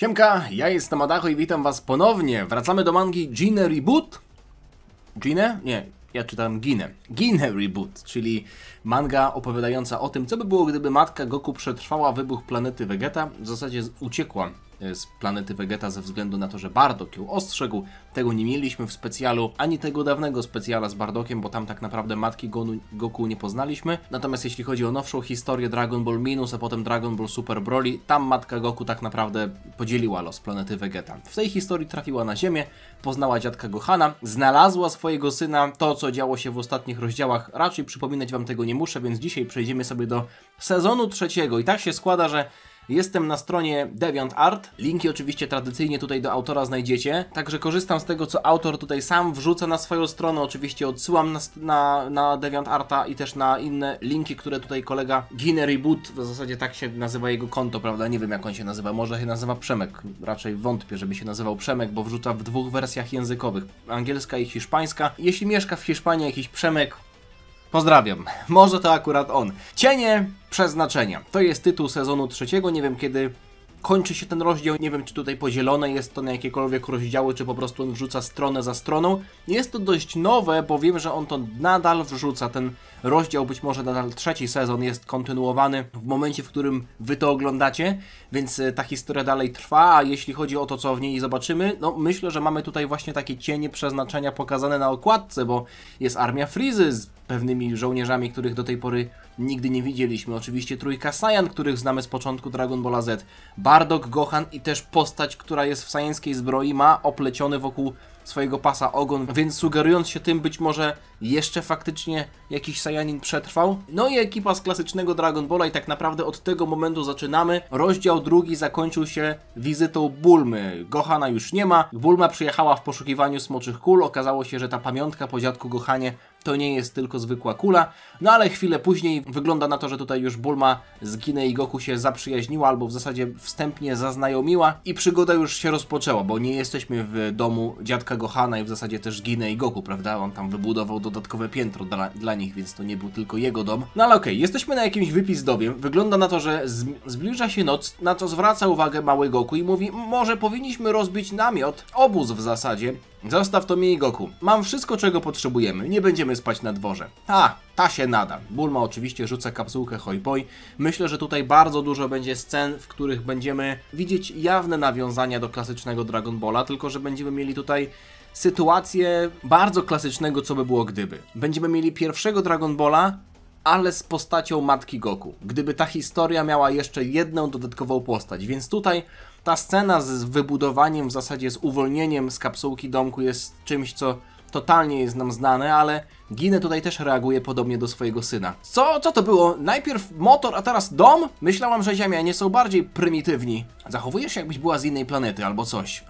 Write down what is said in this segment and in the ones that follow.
Siemka, ja jestem Adacho i witam was ponownie. Wracamy do mangi Gine Reboot. Gine? Nie, ja czytam Gine. Gine Reboot, czyli manga opowiadająca o tym, co by było, gdyby matka Goku przetrwała wybuch planety Vegeta. W zasadzie uciekła z planety Vegeta ze względu na to, że Bardock ją ostrzegł. Tego nie mieliśmy w specjalu, ani tego dawnego specjala z Bardockiem, bo tam tak naprawdę matki Goku nie poznaliśmy. Natomiast jeśli chodzi o nowszą historię Dragon Ball Minus, a potem Dragon Ball Super Broly, tam matka Goku tak naprawdę podzieliła los planety Vegeta. W tej historii trafiła na Ziemię, poznała dziadka Gohana, znalazła swojego syna. To, co działo się w ostatnich rozdziałach, raczej przypominać wam tego nie muszę, więc dzisiaj przejdziemy sobie do sezonu trzeciego. I tak się składa, że jestem na stronie DeviantArt. Linki oczywiście tradycyjnie tutaj do autora znajdziecie. Także korzystam z tego, co autor tutaj sam wrzuca na swoją stronę. Oczywiście odsyłam na DeviantArta i też na inne linki, które tutaj kolega Gine Reboot, w zasadzie tak się nazywa jego konto, prawda? Nie wiem, jak on się nazywa. Może się nazywa Przemek. Raczej wątpię, żeby się nazywał Przemek, bo wrzuca w dwóch wersjach językowych. Angielska i hiszpańska. Jeśli mieszka w Hiszpanii jakiś Przemek, pozdrawiam. Może to akurat on. Cienie przeznaczenia. To jest tytuł sezonu trzeciego. Nie wiem, kiedy kończy się ten rozdział. Nie wiem, czy tutaj podzielone jest to na jakiekolwiek rozdziały, czy po prostu on wrzuca stronę za stroną. Jest to dość nowe, bo wiem, że on to nadal wrzuca. Ten rozdział, być może nadal trzeci sezon jest kontynuowany w momencie, w którym wy to oglądacie, więc ta historia dalej trwa, a jeśli chodzi o to, co w niej zobaczymy, no myślę, że mamy tutaj właśnie takie cienie przeznaczenia pokazane na okładce, bo jest armia Frizy z pewnymi żołnierzami, których do tej pory nigdy nie widzieliśmy. Oczywiście trójka Saiyan, których znamy z początku Dragon Balla Z. Bardock, Gohan i też postać, która jest w sajańskiej zbroi, ma opleciony wokół swojego pasa ogon, więc sugerując się tym, być może jeszcze faktycznie jakiś Saiyanin przetrwał. No i ekipa z klasycznego Dragon Balla i tak naprawdę od tego momentu zaczynamy. Rozdział drugi zakończył się wizytą Bulmy. Gohana już nie ma. Bulma przyjechała w poszukiwaniu smoczych kul. Okazało się, że ta pamiątka po dziadku Gohanie to nie jest tylko zwykła kula. No ale chwilę później wygląda na to, że tutaj już Bulma z Gine i Goku się zaprzyjaźniła, albo w zasadzie wstępnie zaznajomiła i przygoda już się rozpoczęła, bo nie jesteśmy w domu dziadka Gohana i w zasadzie też Gine i Goku, prawda? On tam wybudował dodatkowe piętro dla nich, więc to nie był tylko jego dom. No ale okej, jesteśmy na jakimś wypizdowie. Wygląda na to, że zbliża się noc, na co zwraca uwagę mały Goku i mówi: może powinniśmy rozbić namiot, obóz w zasadzie. Zostaw to mi, Goku. Mam wszystko, czego potrzebujemy. Nie będziemy spać na dworze. Ta się nada. Bulma oczywiście rzuca kapsułkę Hoi-Poi. Myślę, że tutaj bardzo dużo będzie scen, w których będziemy widzieć jawne nawiązania do klasycznego Dragon Balla, tylko że będziemy mieli tutaj sytuację bardzo klasycznego, co by było gdyby. Będziemy mieli pierwszego Dragon Balla, ale z postacią matki Goku. Gdyby ta historia miała jeszcze jedną dodatkową postać, więc tutaj ta scena z wybudowaniem, w zasadzie z uwolnieniem z kapsułki domku jest czymś, co totalnie jest nam znane, ale Gine tutaj też reaguje podobnie do swojego syna. Co to było? Najpierw motor, a teraz dom? Myślałam, że Ziemianie są bardziej prymitywni. Zachowujesz się, jakbyś była z innej planety albo coś.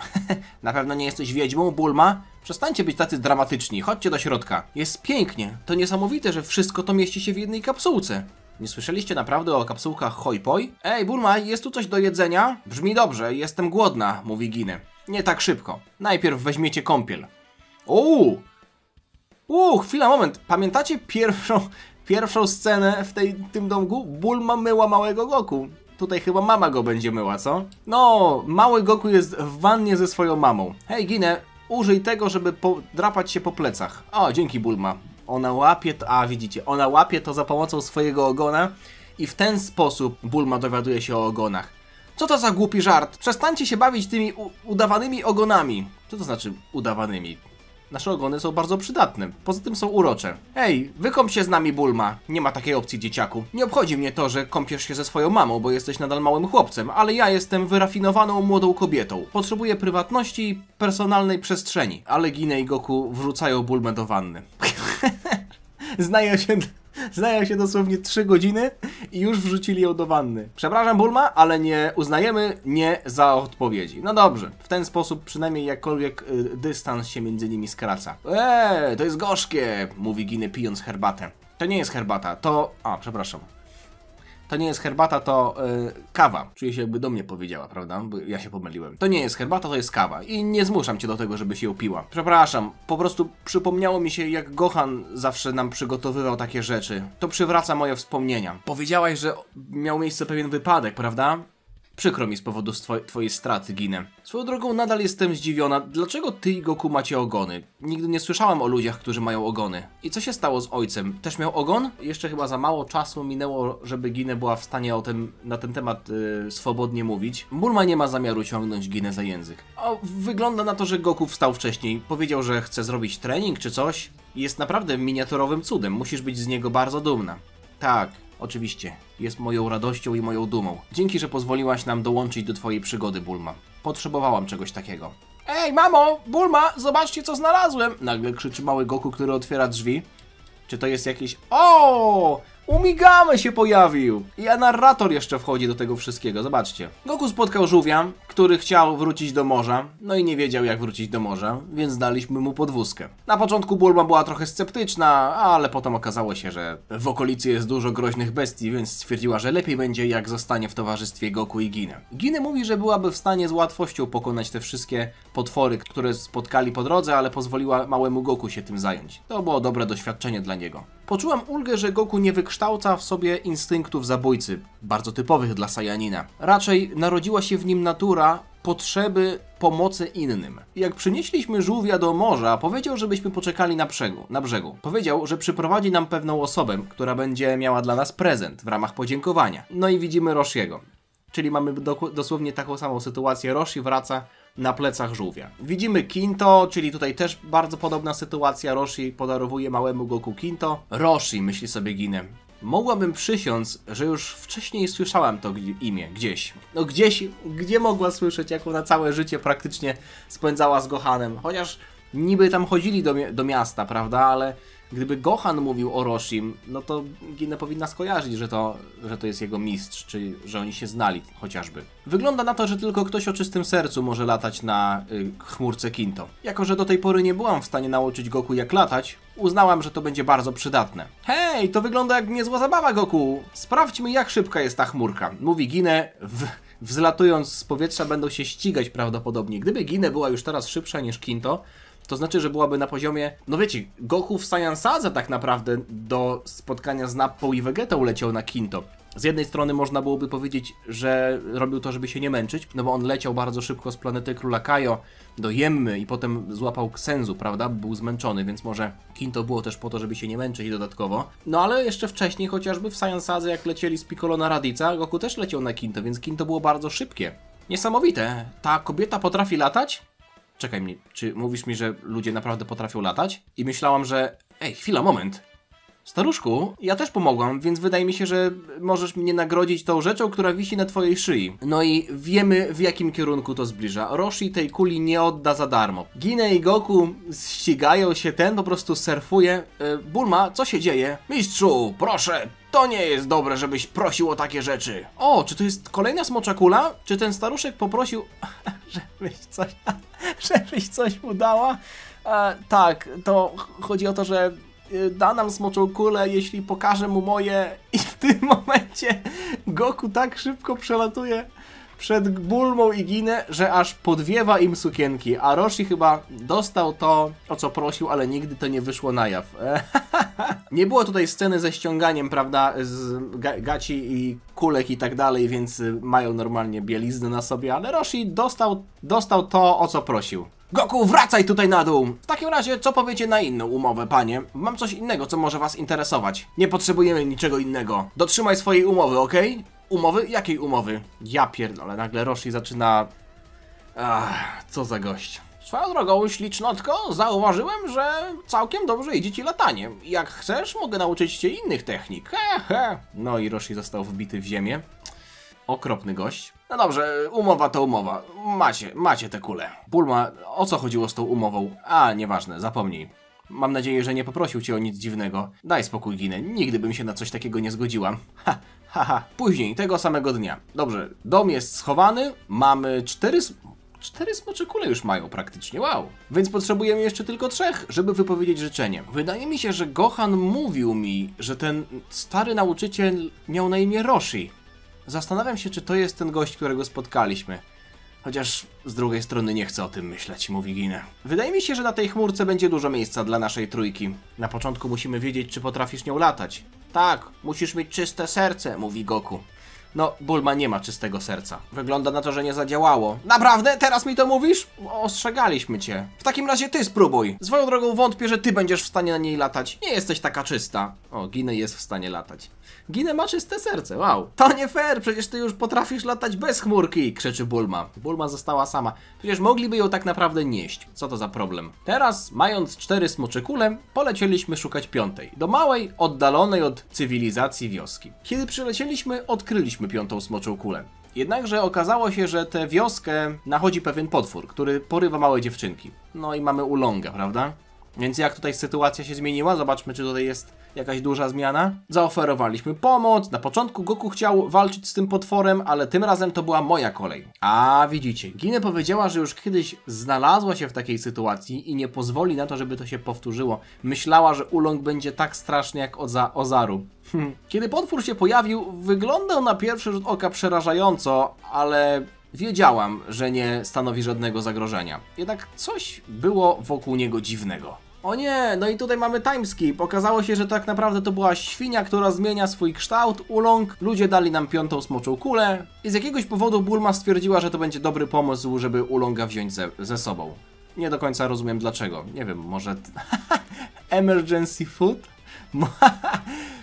Na pewno nie jesteś wiedźmą, Bulma? Przestańcie być tacy dramatyczni, chodźcie do środka. Jest pięknie. To niesamowite, że wszystko to mieści się w jednej kapsułce. Nie słyszeliście naprawdę o kapsułkach Hoi-Poi? Ej, Bulma, jest tu coś do jedzenia? Brzmi dobrze, jestem głodna, mówi Gine. Nie tak szybko. Najpierw weźmiecie kąpiel. Chwila, moment. Pamiętacie pierwszą scenę w tym domku? Bulma myła małego Goku. Tutaj chyba mama go będzie myła, co? No, mały Goku jest w wannie ze swoją mamą. Hej, Gine, użyj tego, żeby drapać się po plecach. O, dzięki, Bulma. Ona łapie to, widzicie, ona łapie to za pomocą swojego ogona i w ten sposób Bulma dowiaduje się o ogonach. Co to za głupi żart? Przestańcie się bawić tymi udawanymi ogonami. Co to znaczy udawanymi? Nasze ogony są bardzo przydatne, poza tym są urocze. Hej, wykąp się z nami, Bulma. Nie ma takiej opcji, dzieciaku. Nie obchodzi mnie to, że kąpiesz się ze swoją mamą, bo jesteś nadal małym chłopcem, ale ja jestem wyrafinowaną młodą kobietą. Potrzebuję prywatności i personalnej przestrzeni. Ale Gine i Goku wrzucają Bulmę do wanny. Znają się dosłownie 3 godziny i już wrzucili ją do wanny. Przepraszam, Bulma, ale nie uznajemy nie za odpowiedzi. No dobrze, w ten sposób przynajmniej jakkolwiek dystans się między nimi skraca. To jest gorzkie, mówi Gine, pijąc herbatę. To nie jest herbata, to... przepraszam. To nie jest herbata, to kawa. Czuję się, jakby do mnie powiedziała, prawda? Bo ja się pomyliłem. To nie jest herbata, to jest kawa. I nie zmuszam cię do tego, żebyś ją piła. Przepraszam, po prostu przypomniało mi się, jak Gohan zawsze nam przygotowywał takie rzeczy. To przywraca moje wspomnienia. Powiedziałaś, że miał miejsce pewien wypadek, prawda? Przykro mi z powodu twojej straty, Ginę. Swoją drogą nadal jestem zdziwiona, dlaczego ty i Goku macie ogony? Nigdy nie słyszałam o ludziach, którzy mają ogony. I co się stało z ojcem? Też miał ogon? Jeszcze chyba za mało czasu minęło, żeby Ginę była w stanie na ten temat swobodnie mówić. Bulma nie ma zamiaru ciągnąć Ginę za język. Wygląda na to, że Goku wstał wcześniej. Powiedział, że chce zrobić trening czy coś. Jest naprawdę miniaturowym cudem. Musisz być z niego bardzo dumna. Tak. Oczywiście, jest moją radością i moją dumą. Dzięki, że pozwoliłaś nam dołączyć do twojej przygody, Bulma. Potrzebowałam czegoś takiego. Ej, mamo! Bulma! Zobaczcie, co znalazłem! Nagle krzyczy mały Goku, który otwiera drzwi. Czy to jest jakiś... O! Umigamy się pojawił! I narrator jeszcze wchodzi do tego wszystkiego, zobaczcie. Goku spotkał żółwia, który chciał wrócić do morza, no i nie wiedział jak wrócić do morza, więc daliśmy mu podwózkę. Na początku Bulma była trochę sceptyczna, ale potem okazało się, że w okolicy jest dużo groźnych bestii, więc stwierdziła, że lepiej będzie jak zostanie w towarzystwie Goku i Giny. Giny mówi, że byłaby w stanie z łatwością pokonać te wszystkie potwory, które spotkali po drodze, ale pozwoliła małemu Goku się tym zająć. To było dobre doświadczenie dla niego. Poczułam ulgę, że Goku nie wykształca w sobie instynktów zabójcy, bardzo typowych dla Saiyanina. Raczej narodziła się w nim natura potrzeby pomocy innym. Jak przynieśliśmy żółwia do morza, powiedział, żebyśmy poczekali na brzegu. Powiedział, że przyprowadzi nam pewną osobę, która będzie miała dla nas prezent w ramach podziękowania. No i widzimy Roshiego. Czyli mamy dosłownie taką samą sytuację. Roshi wraca na plecach żółwia. Widzimy Kinto, czyli tutaj też bardzo podobna sytuacja. Roshi podarowuje małemu Goku Kinto. Roshi, myśli sobie Ginę. Mogłabym przysiąc, że już wcześniej słyszałam to imię gdzieś. No gdzieś, gdzie mogła słyszeć, jak ona całe życie praktycznie spędzała z Gohanem. Chociaż niby tam chodzili do miasta, prawda, ale gdyby Gohan mówił o Roshim, no to Gina powinna skojarzyć, że to jest jego mistrz, czy że oni się znali chociażby. Wygląda na to, że tylko ktoś o czystym sercu może latać na chmurce Kinto. Jako że do tej pory nie byłam w stanie nauczyć Goku jak latać, uznałam, że to będzie bardzo przydatne. Hej, to wygląda jak niezła zabawa, Goku! Sprawdźmy, jak szybka jest ta chmurka. Mówi Ginę, wzlatując z powietrza będą się ścigać prawdopodobnie. Gdyby Ginę była już teraz szybsza niż Kinto, to znaczy, że byłaby na poziomie... No wiecie, Goku w Saiyansadze tak naprawdę do spotkania z Nappą i Vegetą leciał na Kinto. Z jednej strony można byłoby powiedzieć, że robił to, żeby się nie męczyć, no bo on leciał bardzo szybko z planety Króla Kaio do Jemmy i potem złapał Ksenzu, prawda? Był zmęczony, więc może Kinto było też po to, żeby się nie męczyć dodatkowo. No ale jeszcze wcześniej, chociażby w Saiyansadze, jak lecieli z Piccolo na Raditza, Goku też leciał na Kinto, więc Kinto było bardzo szybkie. Niesamowite. Ta kobieta potrafi latać? Czekaj mnie, czy mówisz mi, że ludzie naprawdę potrafią latać? I myślałam, że... Ej, chwila, moment. Staruszku, ja też pomogłam, więc wydaje mi się, że możesz mnie nagrodzić tą rzeczą, która wisi na twojej szyi. No i wiemy, w jakim kierunku to zbliża. Roshi tej kuli nie odda za darmo. Ginę i Goku ścigają się, ten po prostu surfuje. Bulma, co się dzieje? Mistrzu, proszę, to nie jest dobre, żebyś prosił o takie rzeczy. O, czy to jest kolejna smocza kula? Czy ten staruszek poprosił, żebyś coś mu dała? Tak, to chodzi o to, że da nam smoczą kulę, jeśli pokażę mu moje... I w tym momencie Goku tak szybko przelatuje przed Bulmą i Ginę, że aż podwiewa im sukienki. A Roshi chyba dostał to, o co prosił, ale nigdy to nie wyszło na jaw. Nie było tutaj sceny ze ściąganiem, prawda, z gaci i kulek i tak dalej, więc mają normalnie bieliznę na sobie, ale Roshi dostał to, o co prosił. Goku, wracaj tutaj na dół! W takim razie, co powiecie na inną umowę, panie? Mam coś innego, co może was interesować. Nie potrzebujemy niczego innego. Dotrzymaj swojej umowy, okej? Umowy? Jakiej umowy? Ja pierdolę, nagle Roshi zaczyna... co za gość. Swoją drogą, ślicznotko, zauważyłem, że całkiem dobrze idzie ci latanie. Jak chcesz, mogę nauczyć cię innych technik. He. No i Roshi został wbity w ziemię. Okropny gość. No dobrze, umowa to umowa. Macie te kule. Bulma, o co chodziło z tą umową? Nieważne, zapomnij. Mam nadzieję, że nie poprosił cię o nic dziwnego. Daj spokój, Ginę. Nigdy bym się na coś takiego nie zgodziła. Później, tego samego dnia. Dobrze, dom jest schowany. Mamy 4 smocze kule już mają praktycznie, wow. Więc potrzebujemy jeszcze tylko 3, żeby wypowiedzieć życzenie. Wydaje mi się, że Gohan mówił mi, że ten stary nauczyciel miał na imię Roshi. Zastanawiam się, czy to jest ten gość, którego spotkaliśmy. Chociaż z drugiej strony nie chcę o tym myśleć, mówi Ginę. Wydaje mi się, że na tej chmurce będzie dużo miejsca dla naszej trójki. Na początku musimy wiedzieć, czy potrafisz nią latać. Tak, musisz mieć czyste serce, mówi Goku. No, Bulma nie ma czystego serca. Wygląda na to, że nie zadziałało. Naprawdę? Teraz mi to mówisz? Ostrzegaliśmy cię. W takim razie ty spróbuj. Swoją drogą wątpię, że ty będziesz w stanie na niej latać. Nie jesteś taka czysta. O, Ginę jest w stanie latać. Ginę ma czyste serce, wow. To nie fair, przecież ty już potrafisz latać bez chmurki, krzyczy Bulma. Bulma została sama. Przecież mogliby ją tak naprawdę nieść. Co to za problem? Teraz, mając 4 smocze kule, polecieliśmy szukać 5. Do małej, oddalonej od cywilizacji wioski. Kiedy przylecieliśmy, odkryliśmy 5. smoczą kulę. Jednakże okazało się, że tę wioskę nachodzi pewien potwór, który porywa małe dziewczynki. No i mamy Oolonga, prawda? Więc jak tutaj sytuacja się zmieniła? Zobaczmy, czy tutaj jest jakaś duża zmiana. Zaoferowaliśmy pomoc. Na początku Goku chciał walczyć z tym potworem, ale tym razem to była moja kolej. A widzicie, Ginę powiedziała, że już kiedyś znalazła się w takiej sytuacji i nie pozwoli na to, żeby to się powtórzyło. Myślała, że Oolong będzie tak straszny jak Ozaru. Kiedy potwór się pojawił, wyglądał na pierwszy rzut oka przerażająco, ale wiedziałam, że nie stanowi żadnego zagrożenia. Jednak coś było wokół niego dziwnego. O nie, no i tutaj mamy timeskip. Okazało się, że tak naprawdę to była świnia, która zmienia swój kształt, Oolong. Ludzie dali nam 5. smoczą kulę i z jakiegoś powodu Bulma stwierdziła, że to będzie dobry pomysł, żeby Oolonga wziąć ze sobą. Nie do końca rozumiem dlaczego. Nie wiem, może... Emergency food?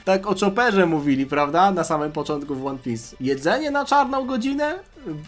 Tak o Chopperze mówili, prawda? Na samym początku w One Piece. Jedzenie na czarną godzinę?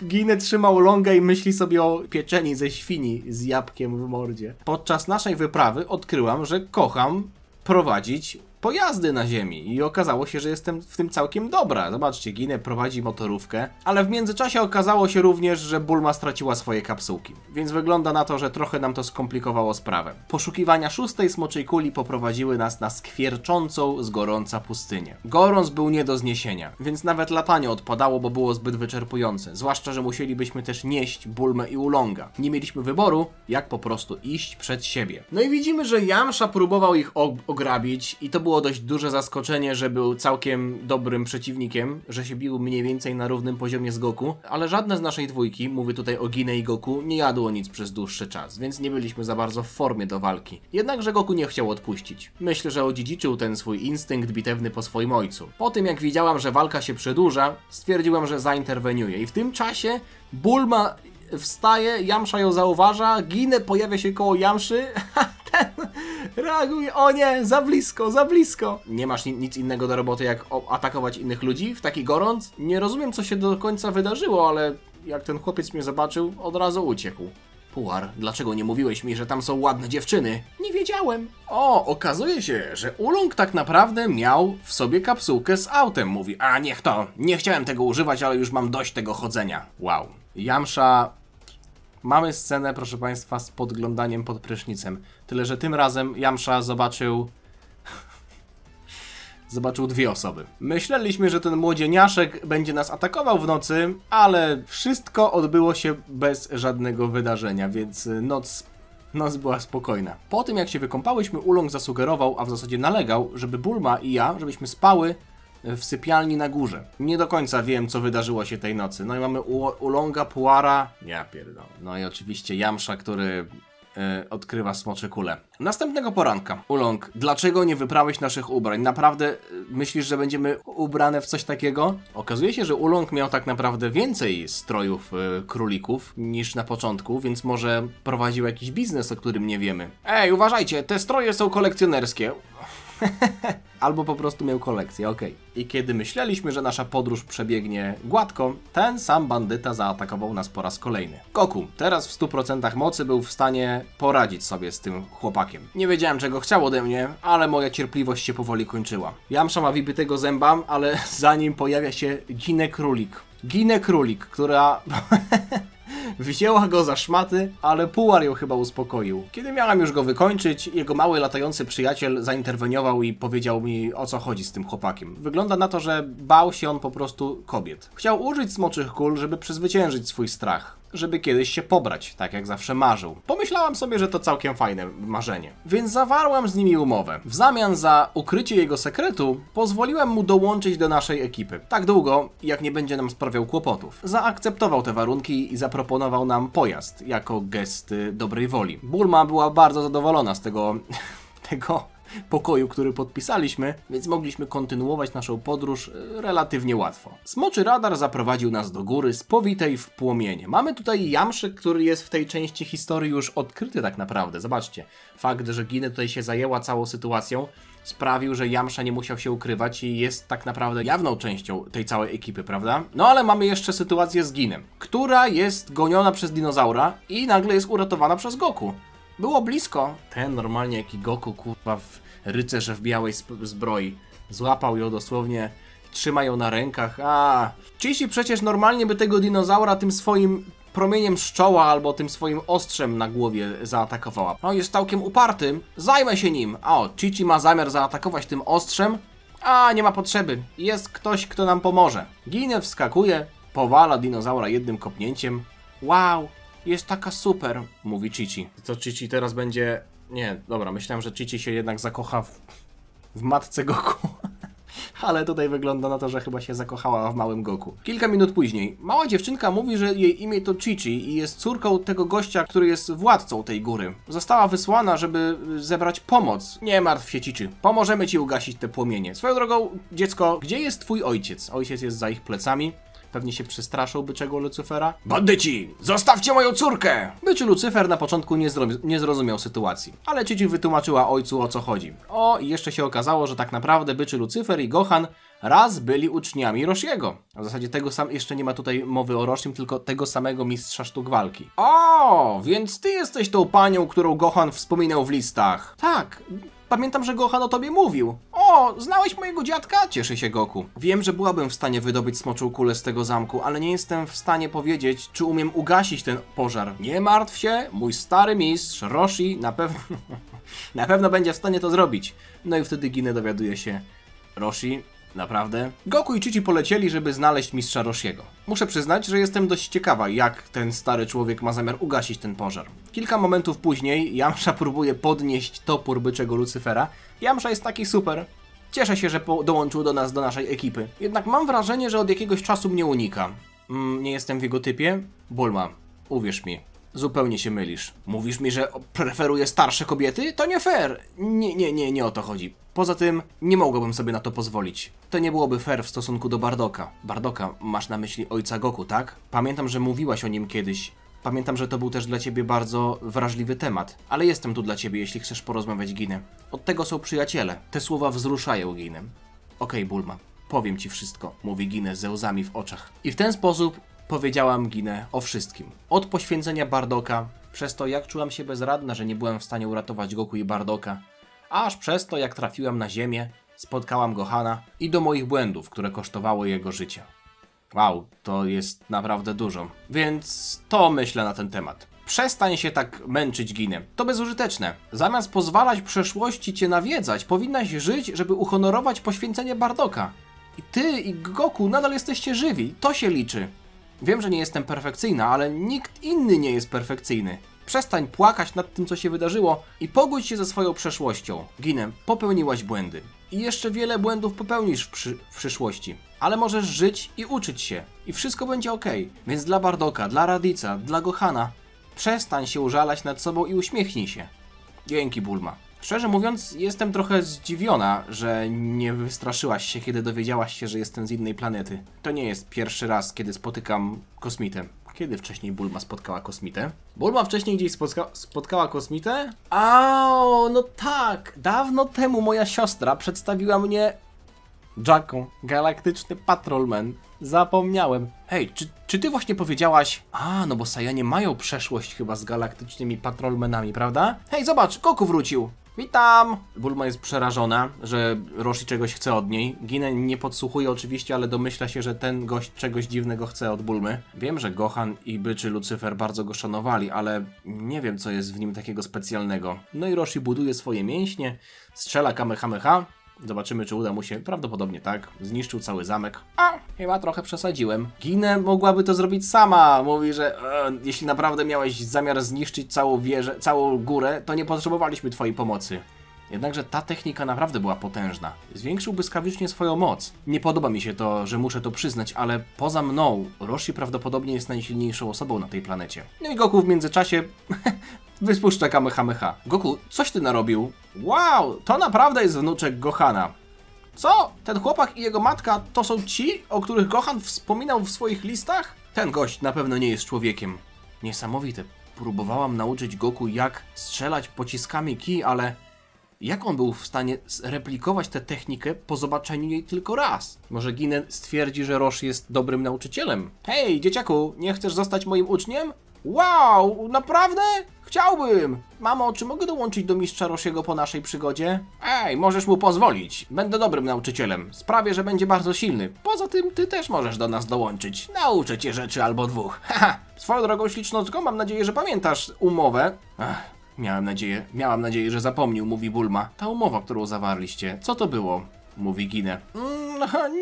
Ginę trzyma Oolonga i myśli sobie o pieczeni ze świni z jabłkiem w mordzie. Podczas naszej wyprawy odkryłam, że kocham prowadzić pojazdy na ziemi i okazało się, że jestem w tym całkiem dobra. Zobaczcie, Ginę prowadzi motorówkę, ale w międzyczasie okazało się również, że Bulma straciła swoje kapsułki, więc wygląda na to, że trochę nam to skomplikowało sprawę. Poszukiwania 6. smoczej kuli poprowadziły nas na skwierczącą z gorąca pustynię. Gorąc był nie do zniesienia, więc nawet latanie odpadało, bo było zbyt wyczerpujące, zwłaszcza, że musielibyśmy też nieść Bulmę i Oolonga. Nie mieliśmy wyboru, jak po prostu iść przed siebie. No i widzimy, że Yamcha próbował ich ograbić i to było dość duże zaskoczenie, że był całkiem dobrym przeciwnikiem, że się bił mniej więcej na równym poziomie z Goku, ale żadne z naszej dwójki, mówię tutaj o Ginę i Goku, nie jadło nic przez dłuższy czas, więc nie byliśmy za bardzo w formie do walki. Jednakże Goku nie chciał odpuścić. Myślę, że odziedziczył ten swój instynkt bitewny po swoim ojcu. Po tym jak widziałam, że walka się przedłuża, stwierdziłam, że zainterweniuję i w tym czasie Bulma wstaje, Yamcha ją zauważa, Ginę pojawia się koło Yamszy, ten reaguje, o nie, za blisko, za blisko. Nie masz nic innego do roboty, jak atakować innych ludzi w taki gorąc? Nie rozumiem, co się do końca wydarzyło, ale jak ten chłopiec mnie zobaczył, od razu uciekł. Puar, dlaczego nie mówiłeś mi, że tam są ładne dziewczyny? Nie wiedziałem. O, okazuje się, że Oolong tak naprawdę miał w sobie kapsułkę z autem. Mówi, a niech to, nie chciałem tego używać, ale już mam dość tego chodzenia. Wow. Yamcha... Mamy scenę, proszę Państwa, z podglądaniem pod prysznicem. Tyle, że tym razem Yamcha zobaczył 2 osoby. Myśleliśmy, że ten młodzieniaszek będzie nas atakował w nocy, ale wszystko odbyło się bez żadnego wydarzenia, więc noc była spokojna. Po tym jak się wykąpałyśmy, Oolong zasugerował, a w zasadzie nalegał, żeby Bulma i ja, żebyśmy spały w sypialni na górze. Nie do końca wiem, co wydarzyło się tej nocy. No i mamy Oolonga, Puara, ja pierdolę. No i oczywiście Yamcha, który odkrywa smocze kule. Następnego poranka. Oolong, dlaczego nie wyprałeś naszych ubrań? Naprawdę myślisz, że będziemy ubrane w coś takiego? Okazuje się, że Oolong miał tak naprawdę więcej strojów królików niż na początku, więc może prowadził jakiś biznes, o którym nie wiemy. Ej, uważajcie, te stroje są kolekcjonerskie. Albo po prostu miał kolekcję, okej. I kiedy myśleliśmy, że nasza podróż przebiegnie gładko, ten sam bandyta zaatakował nas po raz kolejny. Goku, teraz w 100% mocy, był w stanie poradzić sobie z tym chłopakiem. Nie wiedziałem, czego chciał ode mnie, ale moja cierpliwość się powoli kończyła. Yamcha ma wybitego zęba, ale za nim pojawia się Ginę Królik. Ginę Królik, która... Wzięła go za szmaty, ale Puar ją chyba uspokoił. Kiedy miałam już go wykończyć, jego mały latający przyjaciel zainterweniował i powiedział mi, o co chodzi z tym chłopakiem. Wygląda na to, że bał się on po prostu kobiet. Chciał użyć smoczych kul, żeby przezwyciężyć swój strach. Żeby kiedyś się pobrać, tak jak zawsze marzył. Pomyślałam sobie, że to całkiem fajne marzenie. Więc zawarłam z nimi umowę. W zamian za ukrycie jego sekretu, pozwoliłem mu dołączyć do naszej ekipy. Tak długo, jak nie będzie nam sprawiał kłopotów. Zaakceptował te warunki i zaproponował nam pojazd, jako gest dobrej woli. Bulma była bardzo zadowolona z tego pokoju, który podpisaliśmy, więc mogliśmy kontynuować naszą podróż relatywnie łatwo. Smoczy radar zaprowadził nas do góry spowitej w płomienie. Mamy tutaj jamszyk, który jest w tej części historii już odkryty tak naprawdę. Zobaczcie, fakt, że Ginę tutaj się zajęła całą sytuacją, sprawił, że Jamsza nie musiał się ukrywać i jest tak naprawdę jawną częścią tej całej ekipy, prawda? No ale mamy jeszcze sytuację z Ginem, która jest goniona przez dinozaura i nagle jest uratowana przez Goku. Było blisko. Ten normalnie jaki Goku, kurwa, rycerz w białej zbroi. Złapał ją dosłownie, trzyma ją na rękach. Cici przecież normalnie by tego dinozaura tym swoim promieniem z czoła albo tym swoim ostrzem na głowie zaatakowała. No jest całkiem uparty, zajmę się nim. Cici ma zamiar zaatakować tym ostrzem? Nie ma potrzeby. Jest ktoś, kto nam pomoże. Ginę wskakuje, powala dinozaura jednym kopnięciem. Wow, jest taka super, mówi Cici. Co Cici teraz będzie... Nie, dobra, myślałem, że Cici się jednak zakocha w matce Goku. Ale tutaj wygląda na to, że chyba się zakochała w małym Goku. Kilka minut później mała dziewczynka mówi, że jej imię to Cici i jest córką tego gościa, który jest władcą tej góry. Została wysłana, żeby zebrać pomoc. Nie martw się, Cici. Pomożemy ci ugasić te płomienie. Swoją drogą, dziecko, gdzie jest twój ojciec? Ojciec jest za ich plecami. Pewnie się przestraszył byczego Lucyfera. Bandyci! Zostawcie moją córkę! Byczy Lucyfer na początku nie zrozumiał sytuacji, ale Cici wytłumaczyła ojcu, o co chodzi. I jeszcze się okazało, że tak naprawdę byczy Lucyfer i Gohan raz byli uczniami Roshiego. W zasadzie jeszcze nie ma tutaj mowy o Roshim, tylko tego samego mistrza sztuk walki. Więc ty jesteś tą panią, którą Gohan wspominał w listach. Tak. Pamiętam, że Gohan o tobie mówił. Znałeś mojego dziadka? Cieszy się Goku. Wiem, że byłabym w stanie wydobyć smoczą kulę z tego zamku, ale nie jestem w stanie powiedzieć, czy umiem ugasić ten pożar. Nie martw się, mój stary mistrz Roshi na pewno będzie w stanie to zrobić. No i wtedy Ginę dowiaduje się, Roshi, naprawdę? Goku i Cici polecieli, żeby znaleźć mistrza Roshiego. Muszę przyznać, że jestem dość ciekawa, jak ten stary człowiek ma zamiar ugasić ten pożar. Kilka momentów później Jamsza próbuje podnieść topór byczego Lucyfera. Jamsza jest taki super. Cieszę się, że dołączył do naszej ekipy. Jednak mam wrażenie, że od jakiegoś czasu mnie unika. Nie jestem w jego typie? Bulma, uwierz mi. Zupełnie się mylisz. Mówisz mi, że preferuję starsze kobiety? To nie fair. Nie o to chodzi. Poza tym nie mogłabym sobie na to pozwolić. To nie byłoby fair w stosunku do Bardoka. Bardoka, masz na myśli ojca Goku, tak? Pamiętam, że mówiłaś o nim kiedyś. Pamiętam, że to był też dla ciebie bardzo wrażliwy temat. Ale jestem tu dla ciebie, jeśli chcesz porozmawiać, Ginę. Od tego są przyjaciele. Te słowa wzruszają Ginę. Okej, Bulma, powiem ci wszystko, mówi Ginę ze łzami w oczach. I w ten sposób powiedziałam Ginę o wszystkim. Od poświęcenia Bardoka, przez to jak czułam się bezradna, że nie byłem w stanie uratować Goku i Bardoka, aż przez to jak trafiłam na ziemię, spotkałam Gohana i do moich błędów, które kosztowały jego życie. Wow, to jest naprawdę dużo. Więc to myślę na ten temat. Przestań się tak męczyć, Ginę. To bezużyteczne. Zamiast pozwalać przeszłości cię nawiedzać, powinnaś żyć, żeby uhonorować poświęcenie Bardoka. I ty i Goku nadal jesteście żywi. To się liczy. Wiem, że nie jestem perfekcyjna, ale nikt inny nie jest perfekcyjny. Przestań płakać nad tym, co się wydarzyło i pogódź się ze swoją przeszłością. Ginę, popełniłaś błędy. I jeszcze wiele błędów popełnisz w przyszłości. Ale możesz żyć i uczyć się. I wszystko będzie okej. Więc dla Bardoka, dla Radica, dla Gohana, przestań się użalać nad sobą i uśmiechnij się. Dzięki, Bulma. Szczerze mówiąc, jestem trochę zdziwiona, że nie wystraszyłaś się, kiedy dowiedziałaś się, że jestem z innej planety. To nie jest pierwszy raz, kiedy spotykam kosmitę. Kiedy wcześniej Bulma spotkała kosmitę? Bulma wcześniej gdzieś spotkała kosmitę? No tak. Dawno temu moja siostra przedstawiła mnie Jacką, galaktyczny patrolman. Zapomniałem. Hej, czy ty właśnie powiedziałaś... no bo Saiyanie mają przeszłość chyba z galaktycznymi patrolmenami, prawda? Hej, zobacz, Goku wrócił. Witam! Bulma jest przerażona, że Roshi czegoś chce od niej. Ginę nie podsłuchuje oczywiście, ale domyśla się, że ten gość czegoś dziwnego chce od Bulmy. Wiem, że Gohan i byczy Lucyfer bardzo go szanowali, ale nie wiem, co jest w nim takiego specjalnego. No i Roshi buduje swoje mięśnie, strzela Kamehameha. Zobaczymy, czy uda mu się. Prawdopodobnie tak. Zniszczył cały zamek. Chyba trochę przesadziłem. Ginę mogłaby to zrobić sama. Mówi, że jeśli naprawdę miałeś zamiar zniszczyć całą wieżę, całą górę, to nie potrzebowaliśmy twojej pomocy. Jednakże ta technika naprawdę była potężna. Zwiększył błyskawicznie swoją moc. Nie podoba mi się to, że muszę to przyznać, ale poza mną Roshi prawdopodobnie jest najsilniejszą osobą na tej planecie. No i Goku w międzyczasie Wyspuszcza Kamehameha. Goku, coś ty narobił? Wow, to naprawdę jest wnuczek Gohana. Co? Ten chłopak i jego matka to są ci, o których Gohan wspominał w swoich listach? Ten gość na pewno nie jest człowiekiem. Niesamowite. Próbowałam nauczyć Goku, jak strzelać pociskami ki, ale jak on był w stanie zreplikować tę technikę po zobaczeniu jej tylko raz? Może Ginen stwierdzi, że Roshi jest dobrym nauczycielem? Hej, dzieciaku, nie chcesz zostać moim uczniem? Wow, naprawdę? Chciałbym! Mamo, czy mogę dołączyć do mistrza Roshiego po naszej przygodzie? Ej, możesz mu pozwolić. Będę dobrym nauczycielem. Sprawię, że będzie bardzo silny. Poza tym, ty też możesz do nas dołączyć. Nauczę cię rzeczy albo dwóch. Haha, swoją drogą ślicznotką, mam nadzieję, że pamiętasz umowę. Ach, miałam nadzieję, że zapomnił, mówi Bulma. Ta umowa, którą zawarliście, co to było? Mówi Gine.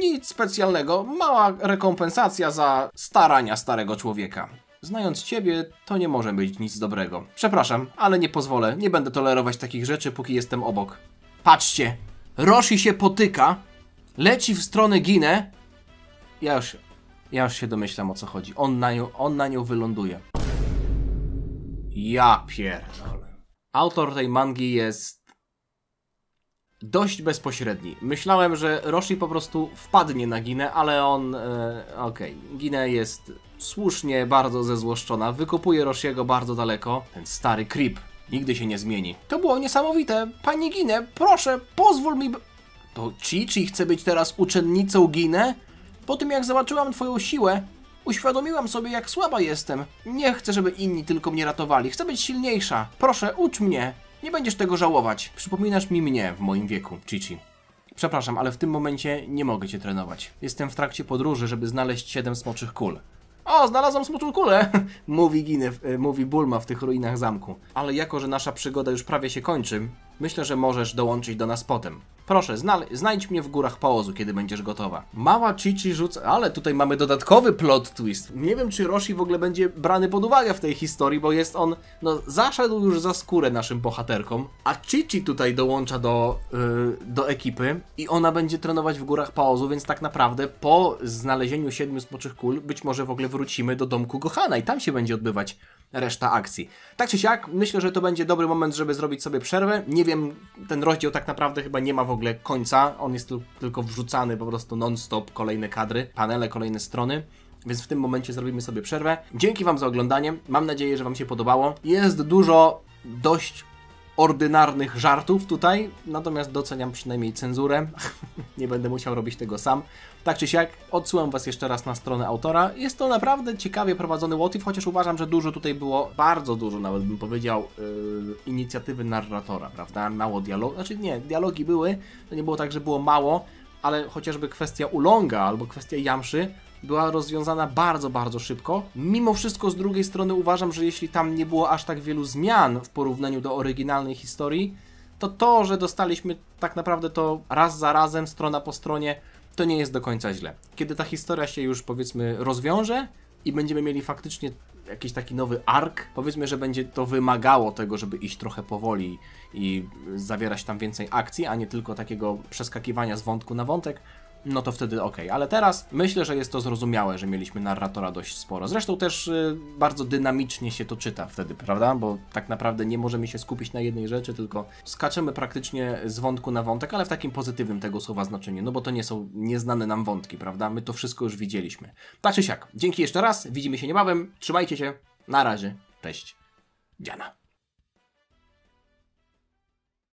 Nic specjalnego. Mała rekompensacja za starania starego człowieka. Znając ciebie, to nie może być nic dobrego. Przepraszam, ale nie pozwolę. Nie będę tolerować takich rzeczy, póki jestem obok. Patrzcie! Roshi się potyka, leci w stronę Gine. Ja już się domyślam, o co chodzi. On na nią wyląduje. Ja pierdolę. Autor tej mangi jest dość bezpośredni. Myślałem, że Roshi po prostu wpadnie na Ginę, ale on... okej. Gine jest słusznie bardzo zezłoszczona. Wykupuje Roshiego bardzo daleko. Ten stary creep nigdy się nie zmieni. To było niesamowite. Pani Gine, proszę, pozwól mi... To Chi chce być teraz uczennicą Gine? Po tym jak zobaczyłam twoją siłę, uświadomiłam sobie, jak słaba jestem. Nie chcę, żeby inni tylko mnie ratowali. Chcę być silniejsza. Proszę, ucz mnie. Nie będziesz tego żałować. Przypominasz mi mnie w moim wieku, Chi. Przepraszam, ale w tym momencie nie mogę cię trenować. Jestem w trakcie podróży, żeby znaleźć 7 smoczych kul. O, znalazłam smoczą kulę! mówi Bulma w tych ruinach zamku. Ale jako, że nasza przygoda już prawie się kończy, myślę, że możesz dołączyć do nas potem. Proszę, znajdź mnie w górach Paozu, kiedy będziesz gotowa. Mała Chi rzuca... Ale tutaj mamy dodatkowy plot twist. Nie wiem, czy Roshi w ogóle będzie brany pod uwagę w tej historii, bo jest on... No, zaszedł już za skórę naszym bohaterkom. A Chi tutaj dołącza do ekipy i ona będzie trenować w górach Paozu, więc tak naprawdę po znalezieniu 7 smoczych kul być może w ogóle wrócimy do domku Gohana i tam się będzie odbywać reszta akcji. Tak czy siak, myślę, że to będzie dobry moment, żeby zrobić sobie przerwę. Nie wiem, ten rozdział tak naprawdę chyba nie ma w ogóle końca. On jest tylko wrzucany po prostu non-stop, kolejne kadry, panele, kolejne strony. Więc w tym momencie zrobimy sobie przerwę. Dzięki wam za oglądanie. Mam nadzieję, że wam się podobało. Jest dużo dość ordynarnych żartów tutaj, natomiast doceniam przynajmniej cenzurę. Nie będę musiał robić tego sam. Tak czy siak, odsyłam was jeszcze raz na stronę autora. Jest to naprawdę ciekawie prowadzony motyw, chociaż uważam, że dużo tutaj było, bardzo dużo nawet bym powiedział, inicjatywy narratora, prawda? Mało dialogu, znaczy nie, dialogi były, to nie było tak, że było mało, ale chociażby kwestia Ulonga albo kwestia Yamszy była rozwiązana bardzo, bardzo szybko. Mimo wszystko z drugiej strony uważam, że jeśli tam nie było aż tak wielu zmian w porównaniu do oryginalnej historii, to, że dostaliśmy tak naprawdę to raz za razem, strona po stronie, to nie jest do końca źle. Kiedy ta historia się już, powiedzmy, rozwiąże i będziemy mieli faktycznie jakiś taki nowy ark, powiedzmy, że będzie to wymagało tego, żeby iść trochę powoli i zawierać tam więcej akcji, a nie tylko takiego przeskakiwania z wątku na wątek, no to wtedy okej. Ale teraz myślę, że jest to zrozumiałe, że mieliśmy narratora dość sporo. Zresztą też bardzo dynamicznie się to czyta wtedy, prawda? Bo tak naprawdę nie możemy się skupić na jednej rzeczy, tylko skaczemy praktycznie z wątku na wątek, ale w takim pozytywnym tego słowa znaczeniu, no bo to nie są nieznane nam wątki, prawda? My to wszystko już widzieliśmy. Tak czy siak, dzięki jeszcze raz, widzimy się niebawem, trzymajcie się, na razie, cześć, Dziana.